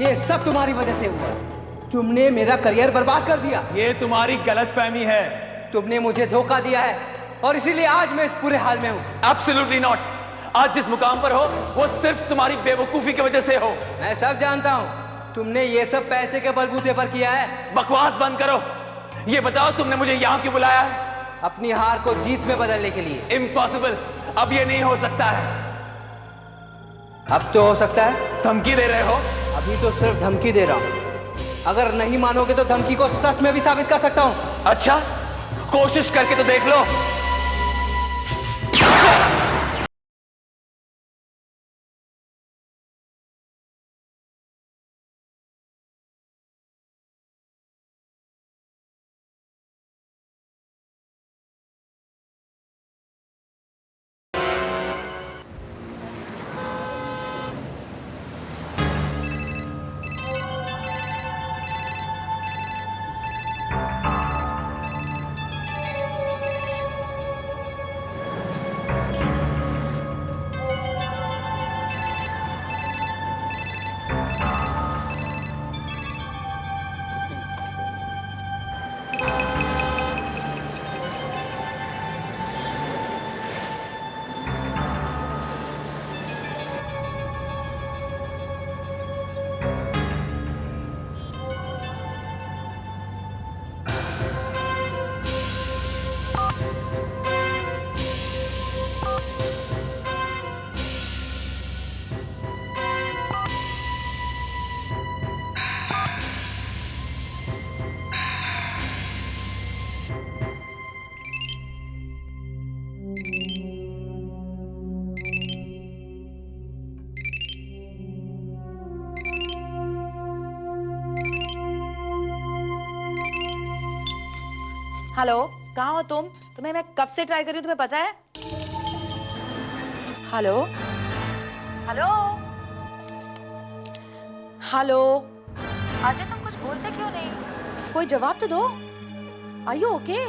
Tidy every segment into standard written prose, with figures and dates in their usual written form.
ये सब तुम्हारी वजह से हुआ। तुमने मेरा करियर बर्बाद कर दिया। ये तुम्हारी गलतफहमी है। तुमने मुझे धोखा दिया है और इसीलिए आज मैं इस बुरे हाल में हूँ। Absolutely not। आज जिस मुकाम पर हो वो सिर्फ तुम्हारी बेवकूफी की वजह से हो। मैं सब जानता हूँ। तुमने ये सब पैसे के बलबूते पर किया है। बकवास बंद करो। ये बताओ तुमने मुझे यहाँ क्यों बुलाया है? अपनी हार को जीत में बदलने के लिए। इम्पॉसिबल। अब ये नहीं हो सकता है। अब तो हो सकता है। धमकी दे रहे हो? अभी तो सिर्फ धमकी दे रहा हूँ। अगर नहीं मानोगे तो धमकी को सच में भी साबित कर सकता हूँ। अच्छा, कोशिश करके तो देख लो। हेलो, कहाँ हो तुम? तुम्हें मैं कब से ट्राई कर रही हूँ, तुम्हें पता है? हेलो हेलो हेलो, अजय तुम कुछ बोलते क्यों नहीं? कोई जवाब तो दो। Are you okay?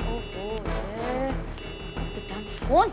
ओहो Ajay, the damn phone.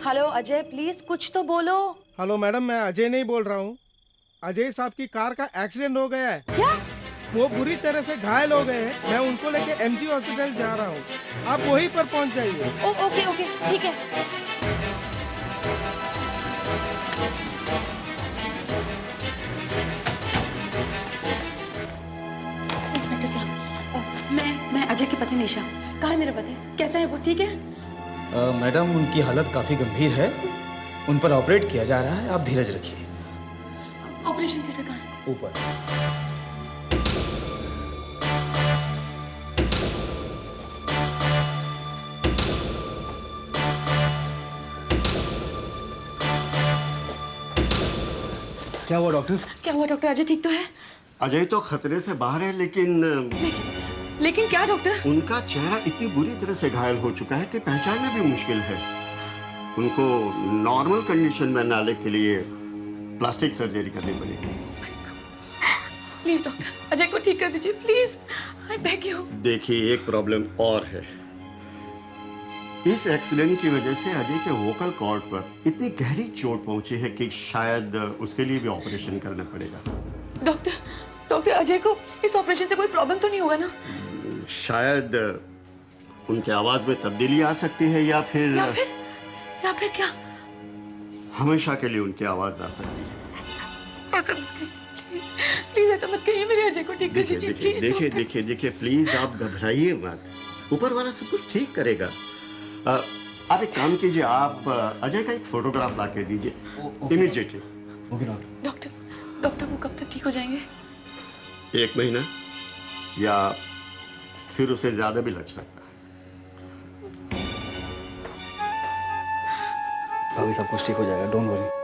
Hello Ajay, please कुछ तो बोलो। हेलो मैडम, मैं अजय नहीं बोल रहा हूँ। अजय साहब की कार का एक्सीडेंट हो गया है। क्या? वो बुरी तरह से घायल हो गए हैं। मैं उनको लेके एमजी हॉस्पिटल जा रहा हूँ। आप वहीं पर पहुँच जाइए। ओके ओके, ठीक है। इंस्पेक्टर साहब, मैं अजय की पत्नी निशा। कहाँ है मेरा पति? कैसा है वो? ठीक है? मैडम, उनकी हालत काफ़ी गंभीर है। उन पर ऑपरेट किया जा रहा है, आप धीरज रखिए। ऑपरेशन थिएटर कहाँ है? ऊपर। क्या हुआ डॉक्टर? क्या हुआ डॉक्टर? अजय ठीक तो है? अजय तो खतरे से बाहर है, लेकिन लेकिन क्या डॉक्टर? उनका चेहरा इतनी बुरी तरह से घायल हो चुका है कि पहचानना भी मुश्किल है। उनको नॉर्मल कंडीशन में लाने के लिए प्लास्टिक सर्जरी करनी पड़ेगी। प्लीज डॉक्टर, अजय को ठीक कर दीजिए प्लीज, आई बेग यू। देखिए, एक प्रॉब्लम और है। इस एक्सीडेंट की वजह से अजय के वोकल कॉर्ड पर इतनी गहरी चोट पहुंची है कि शायद उसके लिए भी ऑपरेशन करना पड़ेगा। डॉक्टर अजय को इस ऑपरेशन से कोई प्रॉब्लम तो नहीं होगा ना? शायद उनके आवाज में तब्दीली आ सकती है, या फिर क्या? हमेशा के लिए उनकी आवाज आ सकती है। ऐसा प्लीज ऐसा मत कहिए, मेरे अजय को ठीक कर देखिए दीजिए देखिए प्लीज। देखिए डॉक्टर। देखिए देखिए प्लीज आप घबराइए मत, ऊपर वाला सब कुछ ठीक करेगा। आप एक काम कीजिए, आप अजय का एक फोटोग्राफ ला के दीजिए इमीडिएटली। डॉक्टर डॉक्टर वो कब तक ठीक हो जाएंगे? 1 महीना या फिर उससे ज्यादा भी लग सकता है। भाभी सब कुछ ठीक हो जाएगा, डोंट वरी।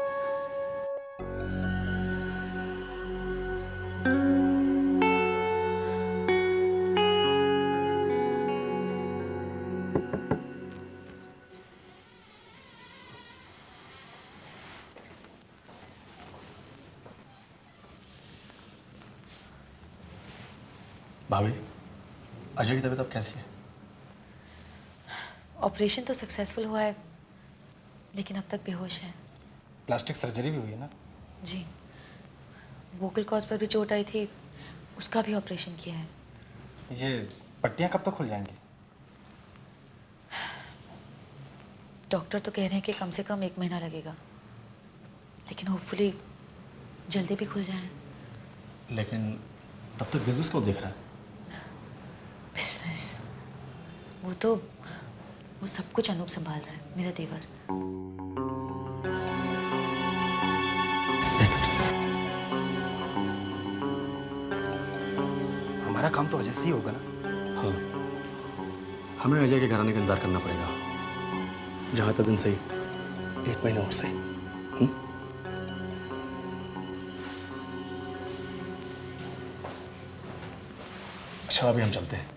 भाभी, अजय की तबीयत अब कैसी है? ऑपरेशन तो सक्सेसफुल हुआ है, लेकिन अब तक बेहोश है। प्लास्टिक सर्जरी भी हुई है ना? जी, वोकल कॉर्ड्स पर भी चोट आई थी, उसका भी ऑपरेशन किया है। ये पट्टियां कब तक खुल जाएंगी? डॉक्टर तो कह रहे हैं कि कम से कम 1 महीना लगेगा, लेकिन होपफुली जल्दी भी खुल जाए। लेकिन तब तक बिजनेस को देख रहा है? बिजनेस वो सब कुछ अनूप संभाल रहा है, मेरा देवर। हमारा काम तो अजय से ही होगा ना? हाँ, हमें अजय के घर आने का इंतजार करना पड़ेगा, जहाँ तक दिन सही 1 महीना हो सही। अच्छा, अभी हम चलते हैं।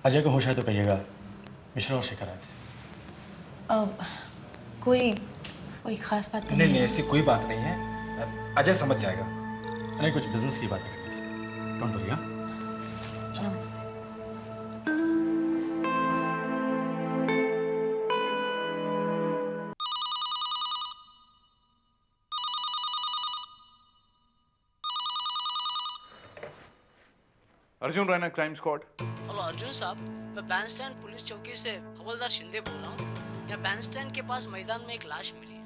अजय को होश है तो कहिएगा मिश्रा और शेखर आए थे। कोई खास बात तो नहीं नहीं, ऐसी कोई बात नहीं है, अजय समझ जाएगा। नहीं, कुछ बिजनेस की बातें करनी थी। Don't worry. हाँ, नमस्ते। Arjun Raina, crime squad. Hello Arjun साहब, मैं बैंडस्टैंड पुलिस चौकी से हवलदार शिंदे बोल रहा हूँ। यहाँ बैंडस्टैंड के पास मैदान में एक लाश मिली है।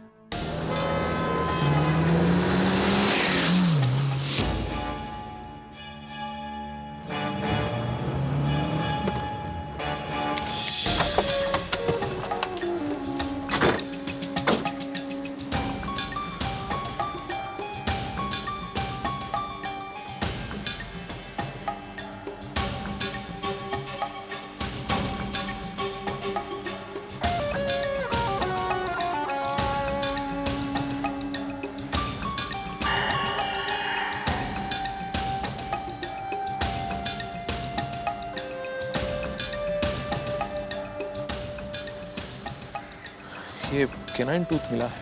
ये केनाइन टूथ मिला है।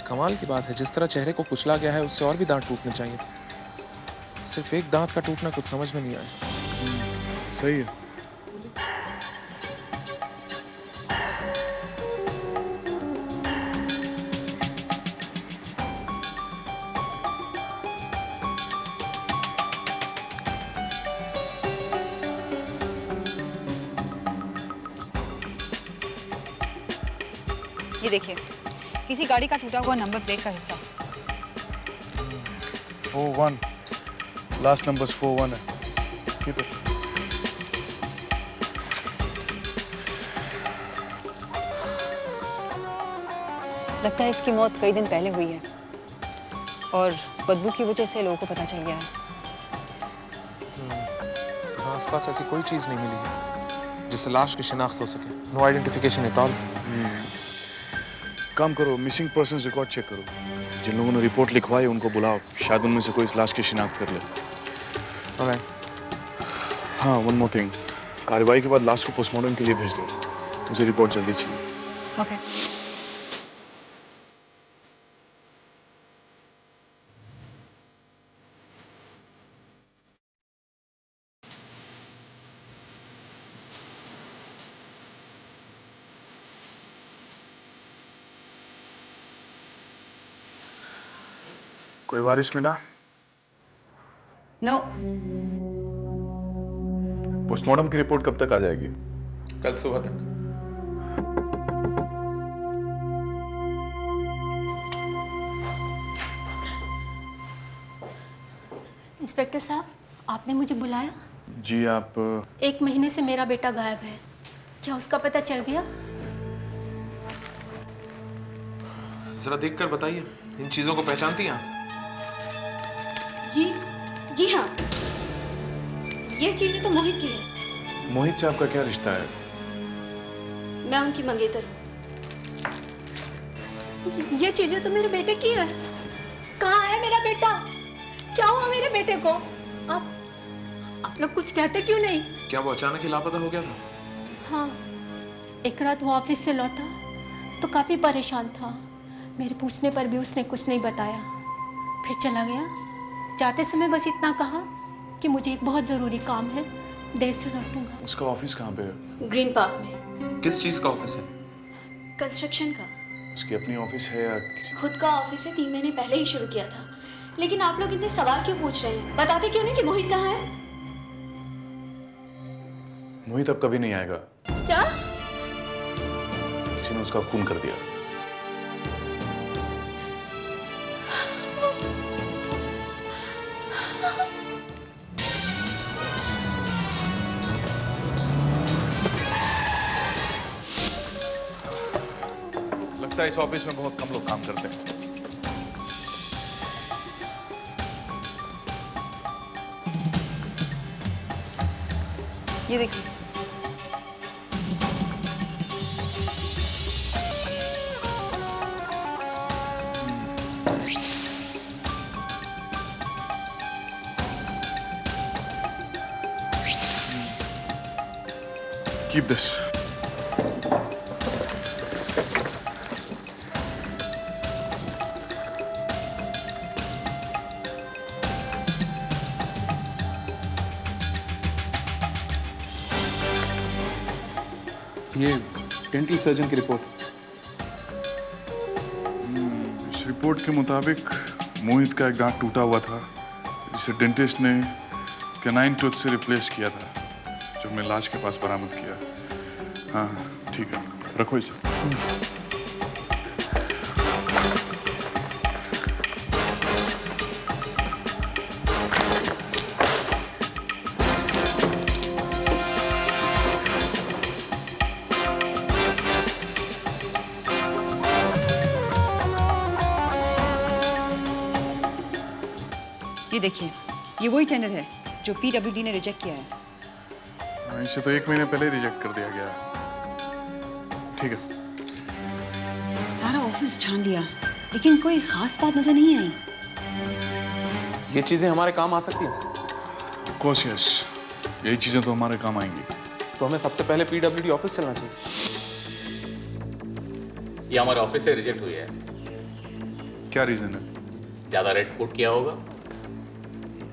कमाल की बात है, जिस तरह चेहरे को कुचला गया है उससे और भी दांत टूटने चाहिए। सिर्फ एक दांत का टूटना कुछ समझ में नहीं आया। सही है। ये देखिए, किसी गाड़ी का टूटा हुआ नंबर प्लेट का हिस्सा। 41 लास्ट नंबर 41 है। Keep it. लगता है इसकी मौत कई दिन पहले हुई है और बदबू की वजह से लोगों को पता चल गया है। आसपास ऐसी कोई चीज नहीं मिली है जिससे लाश की शिनाख्त हो सके। No identification at all. काम करो, मिसिंग पर्सन्स रिकॉर्ड चेक करो। जिन लोगों ने रिपोर्ट लिखवाई उनको बुलाओ, शायद उनमें से कोई इस लाश की शिनाख्त कर ले। ऑलराइट। हाँ, वन मोर थिंग, कार्रवाई के बाद लाश को पोस्टमार्टम के लिए भेज दो। मुझे रिपोर्ट जल्दी चाहिए। ओके। कोई वारिस मिला? नो। पोस्टमार्टम की रिपोर्ट कब तक आ जाएगी? कल सुबह तक। इंस्पेक्टर साहब, आपने मुझे बुलाया? जी आप 1 महीने से मेरा बेटा गायब है, क्या उसका पता चल गया? जरा देखकर बताइए, इन चीजों को पहचानती हैं आप? जी हाँ, ये चीजें तो मोहित की है। मोहित से आपका क्या रिश्ता है? मैं उनकी मंगेतर हूँ। ये चीजें तो मेरे बेटे की है। कहाँ है मेरा बेटा? क्या हुआ मेरे बेटे को? आप लोग कुछ कहते क्यों नहीं? क्या वो अचानक ही लापता हो गया था? हाँ, एक रात वो ऑफिस से लौटा तो काफी परेशान था। मेरे पूछने पर भी उसने कुछ नहीं बताया, फिर चला गया। जाते समय बस इतना कहा कि मुझे एक बहुत जरूरी काम है, देर से लौटूंगा। उसका ऑफिस कहाँ पे है? ग्रीन पार्क में। किस चीज का ऑफिस है? कंस्ट्रक्शन का। उसकी अपनी ऑफिस है या किसी? खुद का ऑफिस है, 3 महीने पहले ही शुरू किया था। लेकिन आप लोग इतने सवाल क्यों पूछ रहे हैं? बताते क्यों नहीं कि मोहित कहाँ है? मोहित अब कभी नहीं आएगा। क्या? किसी ने उसका खून कर दिया। लगता है इस ऑफिस में बहुत कम लोग काम करते हैं। ये देखिए, Keep this. ये डेंटल सर्जन की रिपोर्ट। इस रिपोर्ट के मुताबिक मोहित का एक दांत टूटा हुआ था, जिसे डेंटिस्ट ने कैनाइन टूथ से रिप्लेस किया था, जो हमने लाश के पास बरामद किया। हाँ ठीक है, रखो इसे। ये देखिए, ये वही टेंडर है जो पीडब्ल्यूडी ने रिजेक्ट किया है। इसे तो 1 महीने पहले रिजेक्ट कर दिया गया। ठीक है। सारा ऑफिस छान लिया, लेकिन कोई खास बात नजर नहीं आई। ये चीजें हमारे काम आ सकती हैं? Of course yes, यही चीजें तो हमारे काम आएंगी। तो हमें सबसे पहले पीडब्ल्यूडी ऑफिस चलना चाहिए। ये हमारे ऑफिस से रिजेक्ट हुई है। क्या रीजन है? ज्यादा रेट कोट किया होगा।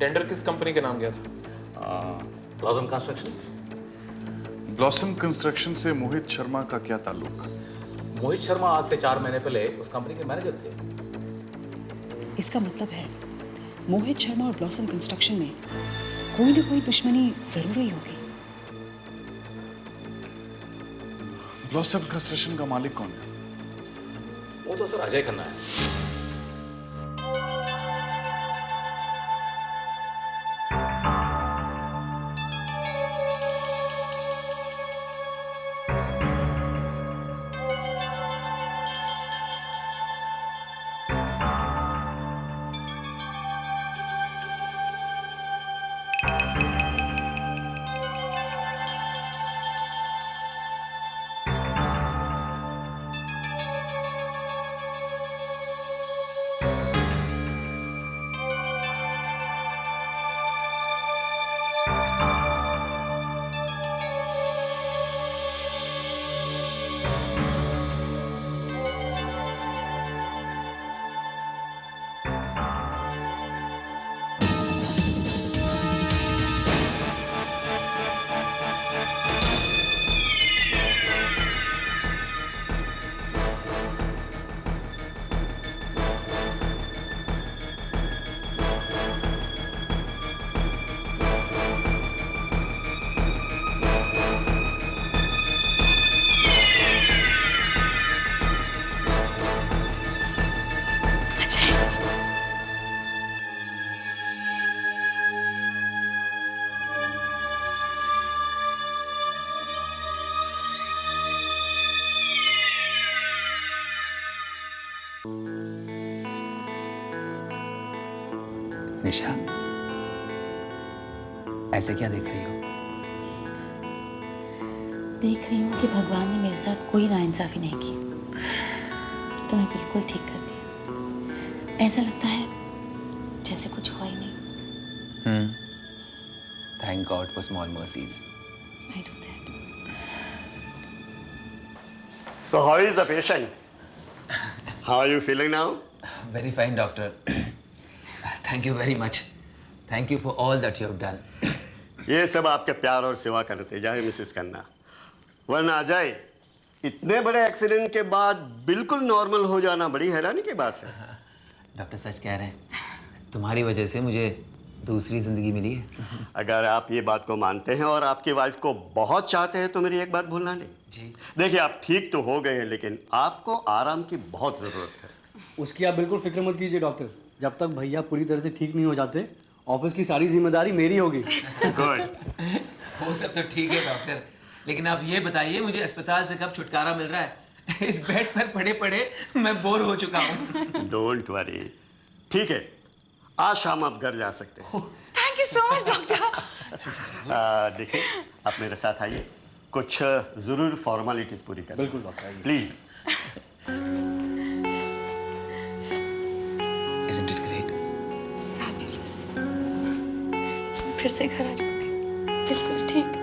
टेंडर किस कंपनी के नाम गया था? Blossom construction. ब्लॉसम कंस्ट्रक्शन से मोहित शर्मा का क्या ताल्लुक? मोहित शर्मा आज से 4 महीने पहले उस कंपनी के मैनेजर थे। इसका मतलब है मोहित शर्मा और ब्लॉसम कंस्ट्रक्शन में कोई ना कोई दुश्मनी जरूर ही होगी। ब्लॉसम कंस्ट्रक्शन का मालिक कौन है? वो तो सर अजय खन्ना है। निशा, ऐसे क्या देख रही हो? देख रही हूँ कि भगवान ने मेरे साथ कोई नाइंसाफी नहीं की, तो मैं बिल्कुल ठीक कर दी। ऐसा लगता है जैसे कुछ हुआ ही नहीं। Thank God for small mercies. I do that. So how is the patient? How are you feeling now? Very fine, doctor. Thank you very much. Thank you for all that you have done. ये सब आपके प्यार और सेवा का नतीजा है Mrs Khanna. वरना अजय, इतने बड़े एक्सीडेंट के बाद बिल्कुल नॉर्मल हो जाना बड़ी हैरानी की बात है। डॉक्टर सच कह रहे हैं, तुम्हारी वजह से मुझे दूसरी जिंदगी मिली है। अगर आप ये बात को मानते हैं और आपकी वाइफ को बहुत चाहते हैं तो मेरी एक बात भूलना नहीं। जी। देखिए, आप ठीक तो हो गए हैं, लेकिन आपको आराम की बहुत ज़रूरत है। उसकी आप बिल्कुल फिक्र मत कीजिए डॉक्टर। जब तक भैया पूरी तरह से ठीक नहीं हो जाते, ऑफिस की सारी जिम्मेदारी मेरी होगी। गुड। वो सब तो ठीक है डॉक्टर, लेकिन आप ये बताइए मुझे अस्पताल से कब छुटकारा मिल रहा है? इस बेड पर पड़े पड़े मैं बोर हो चुका हूँ। डोंट वरी, ठीक है, आज शाम आप घर जा सकते हैं। Thank you so much doctor. देखिए, आप मेरे साथ आइए, कुछ ज़रूर फॉर्मेलिटीज़ पूरी करें। बिल्कुल doctor, please. Isn't it great? It's fabulous. फिर से घर आ जाऊंगी, बिल्कुल ठीक।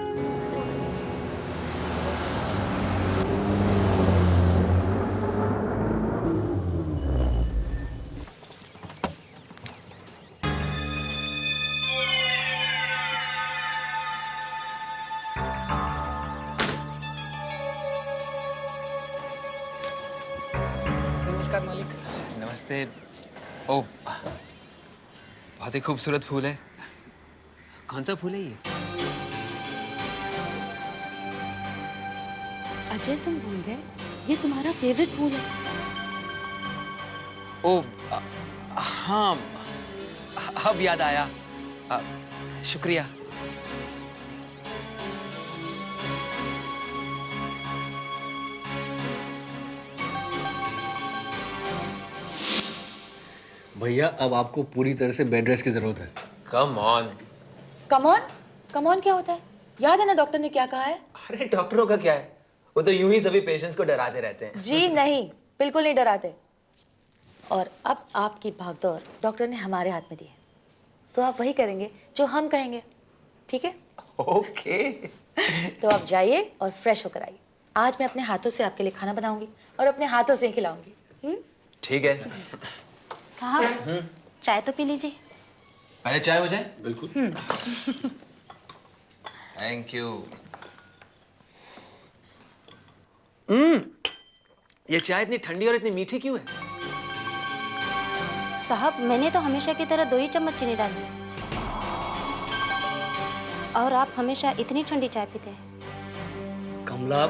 नमस्कार मालिक। नमस्ते। ओ, बहुत ही खूबसूरत फूल है। कौन सा फूल है ये? अजय, तुम भूल गए, ये तुम्हारा फेवरेट फूल है। ओ, हाँ, अब याद आया। शुक्रिया। भैया, अब आपको पूरी तरह से बेड रेस्ट की जरूरत है। Come on. Come on? Come on क्या होता है? याद है ना डॉक्टर ने क्या कहा है? अरे डॉक्टरों का क्या है, वो तो यूं ही सभी पेशेंट्स को डराते रहते हैं। जी नहीं, बिल्कुल नहीं डराते। और अब आपकी भागदौड़ डॉक्टर ने हमारे हाथ में दी है, तो आप वही करेंगे जो हम कहेंगे, ठीक है? ओके। तो आप जाइए और फ्रेश होकर आइए। आज मैं अपने हाथों से आपके लिए खाना बनाऊंगी और अपने हाथों से ही खिलाऊंगी। ठीक है। साहब, चाय तो पी लीजिए। पहले चाय हो जाए। बिल्कुल। Thank you. ये चाय इतनी ठंडी और इतनी मीठी क्यों है? साहब, मैंने तो हमेशा की तरह 2 ही चम्मच चीनी डाली है, और आप हमेशा इतनी ठंडी चाय पीते हैं। कमला,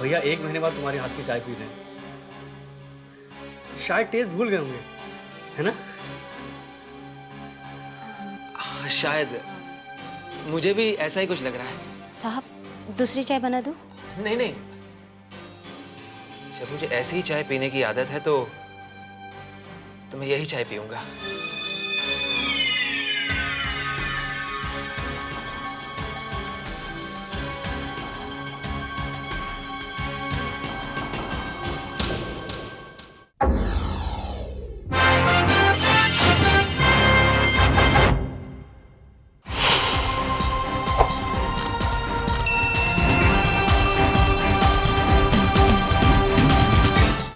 भैया 1 महीने बाद तुम्हारे हाथ की चाय पी रहे हैं, शायद टेस्ट भूल गए होंगे, है ना? शायद, मुझे भी ऐसा ही कुछ लग रहा है। साहब, दूसरी चाय बना दूं? नहीं नहीं, जब मुझे ऐसी ही चाय पीने की आदत है तो मैं यही चाय पीऊंगा।